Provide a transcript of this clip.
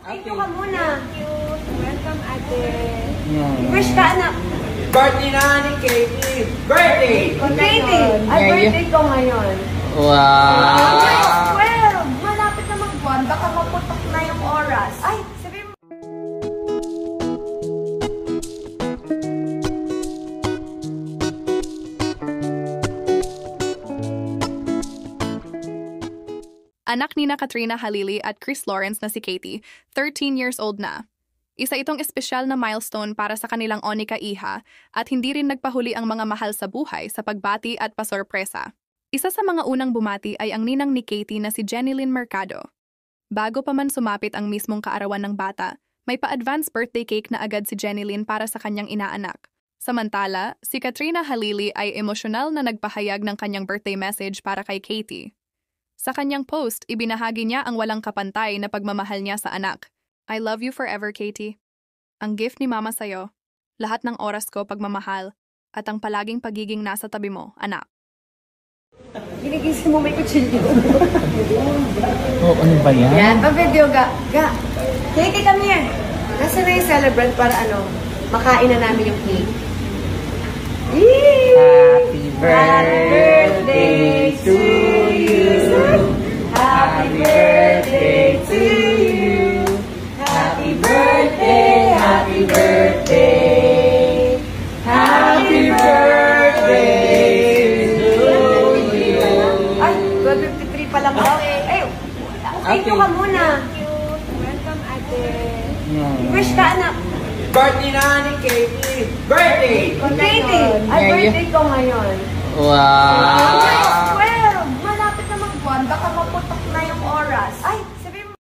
Thank you ka muna. Thank you. Welcome, ate. Wish ka, anak. Birthday na ni Katie! Birthday! Katie, ay birthday ko ngayon. Wow! Well, malapit na mag-buwan. Baka maputok na yung oras. Ay, sabi mo. Anak ni na Katrina Halili at Chris Lawrence na si Katie, 13 years old na. Isa itong espesyal na milestone para sa kanilang onika iha at hindi rin nagpahuli ang mga mahal sa buhay sa pagbati at pasorpresa. Isa sa mga unang bumati ay ang ninang ni Katie na si Jenilyn Mercado. Bago pa man sumapit ang mismong kaarawan ng bata, may pa-advance birthday cake na agad si Jenilyn para sa kanyang inaanak. Samantala, si Katrina Halili ay emosyonal na nagpahayag ng kanyang birthday message para kay Katie. Sa kanyang post, ibinahagi niya ang walang kapantay na pagmamahal niya sa anak. I love you forever, Katie. Ang gift ni Mama sa'yo, lahat ng oras ko pagmamahal, at ang palaging pagiging nasa tabi mo, anak. Ginigising mo may kutsilyo. Oh, ano ba yan? Yan, pa-video ga. Katie, come here. Nasa na yung celebrant para makain na namin yung cake. Happy birthday to you. Happy birthday to you. Happy birthday, happy birthday. Happy birthday to you. Ay, 12:53 pa lang ako. Ay, thank you ka muna. Thank you. Welcome, ate. Wish ka, anak. Birthday na ni Katie! Birthday! Katie, ay birthday ko ngayon. Wow!